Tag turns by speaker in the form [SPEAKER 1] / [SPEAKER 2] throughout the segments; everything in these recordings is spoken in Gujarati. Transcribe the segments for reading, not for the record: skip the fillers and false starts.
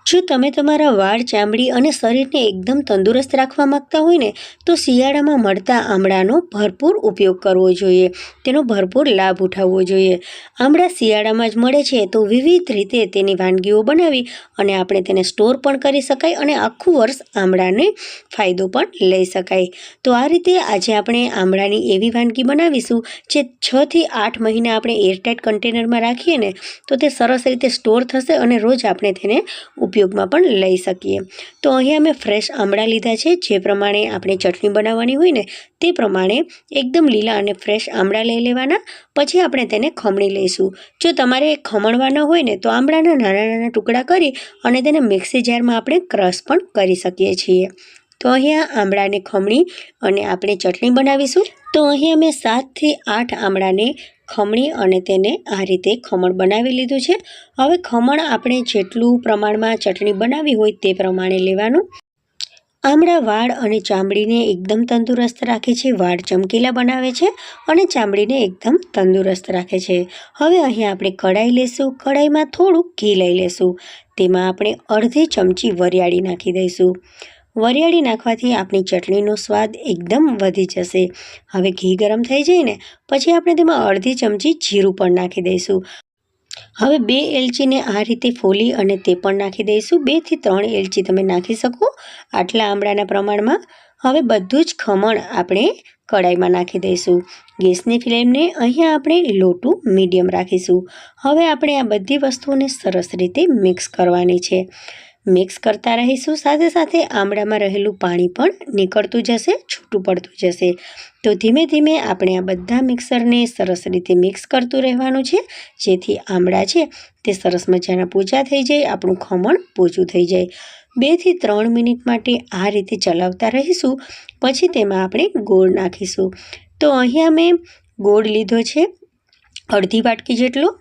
[SPEAKER 1] જો તમે તમારા વાળ, ચામડી અને શરીરને એકદમ તંદુરસ્ત રાખવા માંગતા હોય ને તો શિયાળામાં મળતા આમળાનો ભરપૂર ઉપયોગ કરવો જોઈએ, તેનો ભરપૂર લાભ ઉઠાવવો જોઈએ। આમળા શિયાળામાં જ મળે છે તો વિવિધ રીતે તેની વાનગીઓ બનાવી અને આપણે તેને સ્ટોર પણ કરી શકાય અને આખું વર્ષ આમળાને ફાયદો પણ લઈ શકાય। તો આ રીતે આજે આપણે આમળાની એવી વાનગી બનાવીશું જે 6 થી 8 મહિના આપણે એરટાઇટ કન્ટેનરમાં રાખીએ ને તો તે સરસ રીતે સ્ટોર થશે અને રોજ આપણે તેને ઉપયોગમાં પણ લઈ શકીએ। તો અહીંયા મેં ફ્રેશ આમળા લીધા છે। જે પ્રમાણે આપણે ચટણી બનાવવાની હોય ને તે પ્રમાણે એકદમ લીલા અને ફ્રેશ આમળા લઈ લેવાના, પછી આપણે તેને ખમણી લઈશું। જો તમારે ખમણવાના હોય ને તો આમળાના નાના નાના ટુકડા કરી અને તેને મિક્સી જારમાં આપણે ક્રશ પણ કરી શકીએ છીએ। તો અહીંયા આમળાને ખમણી અને આપણે ચટણી બનાવીશું। તો અહીંયા મેં 7 થી 8 આમળાને ખમણી અને તેને આ રીતે ખમણ બનાવી લીધું છે। હવે ખમણ આપણે જેટલું પ્રમાણમાં ચટણી બનાવી હોય તે પ્રમાણે લેવાનું। આમળા વાળ અને ચામડીને એકદમ તંદુરસ્ત રાખે છે, વાળ ચમકીલા બનાવે છે અને ચામડીને એકદમ તંદુરસ્ત રાખે છે। હવે અહીં આપણે કઢાઈ લેશું। કઢાઈમાં થોડુંક ઘી લઈ લેશું। તેમાં આપણે અડધી ચમચી વરિયાળી નાખી દઈશું। વરિયાળી નાખવાથી આપણી ચટણીનો સ્વાદ એકદમ વધી જશે। હવે ઘી ગરમ થઈ જાય ને પછી આપણે તેમાં અડધી ચમચી જીરું પણ નાખી દઈશું। હવે 2 એલચીને આ રીતે ફોલી અને તે પણ નાખી દઈશું। 2 થી 3 એલચી તમે નાખી શકો આટલા આમળાના પ્રમાણમાં। હવે બધું જ ખમણ આપણે કઢાઈમાં નાખી દઈશું। ગેસની ફ્લેમને અહીંયા આપણે લો ટુ મીડિયમ રાખીશું। હવે આપણે આ બધી વસ્તુઓને સરસ રીતે મિક્સ કરવાની છે। મિક્સ કરતા રહીશું, સાથે સાથે આમળામાં રહેલું પાણી પણ નીકળતું જશે, છૂટું પડતું જશે। તો ધીમે ધીમે આપણે આ બધા મિક્સરને સરસ રીતે મિક્સ કરતું રહેવાનું છે, જેથી આમળા છે તે સરસ મજાના પોચા થઈ જાય, આપણું ખમણ પોચું થઈ જાય। 2 થી 3 મિનિટ માટે આ રીતે ચલાવતા રહીશું। પછી તેમાં આપણે ગોળ નાખીશું। તો અહીંયા મેં ગોળ લીધો છે અડધી વાટકી જેટલો।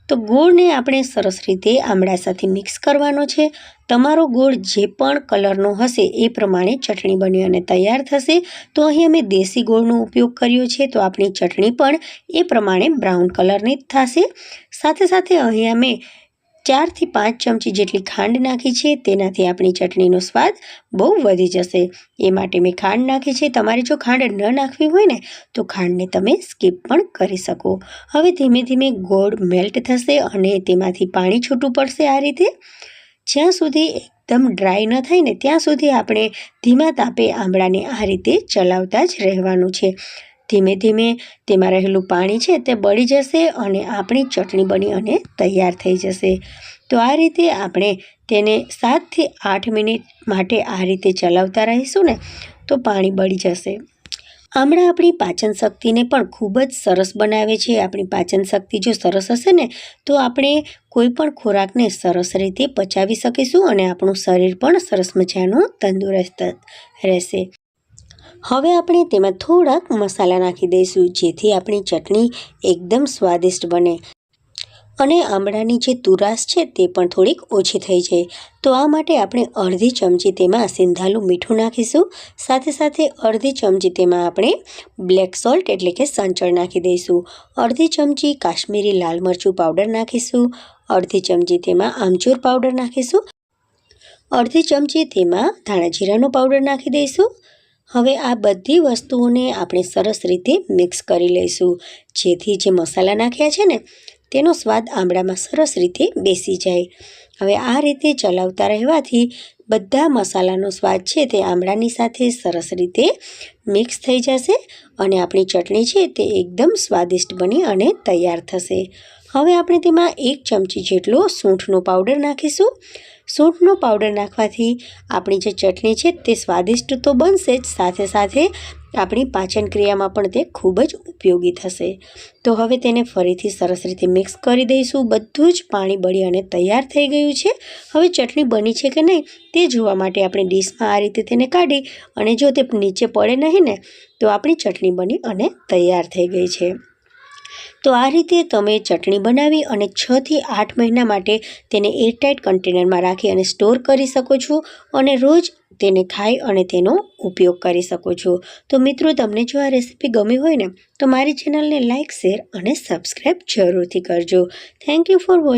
[SPEAKER 1] તો ગોળને આપણે સરસ રીતે આમળા સાથે મિક્સ કરવાનો છે। તમારો ગોળ જે પણ કલરનો હશે એ પ્રમાણે ચટણી બની અને તૈયાર થશે। તો અહીં અમે દેશી ગોળનો ઉપયોગ કર્યો છે, તો આપણી ચટણી પણ એ પ્રમાણે બ્રાઉન કલરની જ થશે। સાથે સાથે અહીં અમે 4 થી 5 ચમચી જેટલી ખાંડ નાખી છે, તેનાથી આપણી ચટણીનો સ્વાદ બહુ વધી જશે, એ માટે મેં ખાંડ નાખી છે। તમારે જો ખાંડ ન નાખવી હોય ને તો ખાંડને તમે સ્કીપ પણ કરી શકો। હવે ધીમે ધીમે ગોળ મેલ્ટ થશે અને તેમાંથી પાણી છૂટું પડશે। આ રીતે જ્યાં સુધી એકદમ ડ્રાય ન થાય ને ત્યાં સુધી આપણે ધીમા તાપે આમળાને આ રીતે ચલાવતા જ રહેવાનું છે। ધીમે ધીમે તેમાં રહેલું પાણી છે તે બળી જશે અને આપણી ચટણી બની અને તૈયાર થઈ જશે। તો આ રીતે આપણે તેને 7 થી 8 મિનિટ માટે આ રીતે ચલાવતા રહીશું ને તો પાણી બળી જશે। આમળા આપણી પાચન શક્તિને પણ ખૂબ જ સરસ બનાવે છે। આપણી પાચન શક્તિ જો સરસ હશે ને તો આપણે કોઈ પણ ખોરાકને સરસ રીતે પચાવી શકીશું અને આપણું શરીર પણ સરસ મજાનું તંદુરસ્ત રહેશે। હવે આપણે તેમાં થોડાક મસાલા નાખી દઈશું, જેથી આપણી ચટણી એકદમ સ્વાદિષ્ટ બને અને આમળાની જે તુરાશ છે તે પણ થોડીક ઓછી થઈ જાય। તો આ માટે આપણે અડધી ચમચી તેમાં સિંધાલું મીઠું નાખીશું। સાથે સાથે અડધી ચમચી તેમાં આપણે બ્લેક સોલ્ટ એટલે કે સંચળ નાખી દઈશું। અડધી ચમચી કાશ્મીરી લાલ મરચું પાવડર નાખીશું। અડધી ચમચી તેમાં આમચૂર પાવડર નાખીશું। અડધી ચમચી તેમાં ધાણા જીરાનો પાવડર નાખી દઈશું। હવે આ બધી વસ્તુઓને આપણે સરસ રીતે મિક્સ કરી લઈશું, જેથી જે મસાલા નાખ્યા છે ને તેનો સ્વાદ આમળામાં સરસ રીતે બેસી જાય। હવે આ રીતે ચલાવતા રહેવાથી બધા મસાલાનો સ્વાદ છે તે આમળાની સાથે સરસ રીતે મિક્સ થઈ જશે અને આપણી ચટણી છે તે એકદમ સ્વાદિષ્ટ બની અને તૈયાર થશે। હવે આપણે તેમાં 1 ચમચી જેટલો સૂંઠનો પાવડર નાખીશું। સૂંઠનો પાવડર નાખવાથી આપણી જે ચટણી છે તે સ્વાદિષ્ટ તો બનશે જ, સાથે સાથે આપણી પાચન ક્રિયામાં પણ તે ખૂબ જ ઉપયોગી થશે। તો હવે તેને ફરીથી સરસ રીતે મિક્સ કરી દઈશું। બધું જ પાણી બળી અને તૈયાર થઈ ગયું છે। હવે ચટણી બની છે કે નહીં તે જોવા માટે આપણે ડીશમાં આ રીતે તેને કાઢી અને જો તે નીચે પડે નહીં ને તો આપણી ચટણી બની અને તૈયાર થઈ ગઈ છે। તો આ રીતે તમે ચટણી બનાવી અને 6 થી 8 મહિના માટે તેને એરટાઇટ કન્ટેનરમાં રાખી અને સ્ટોર કરી શકો છો અને રોજ તેને ખાઈ અને તેનો ઉપયોગ કરી શકો છો। તો મિત્રો, તમને જો આ રેસીપી ગમી હોય ને તો મારી ચેનલને લાઇક, શેર અને સબસ્ક્રાઈબ જરૂરથી કરજો। Thank you for watching.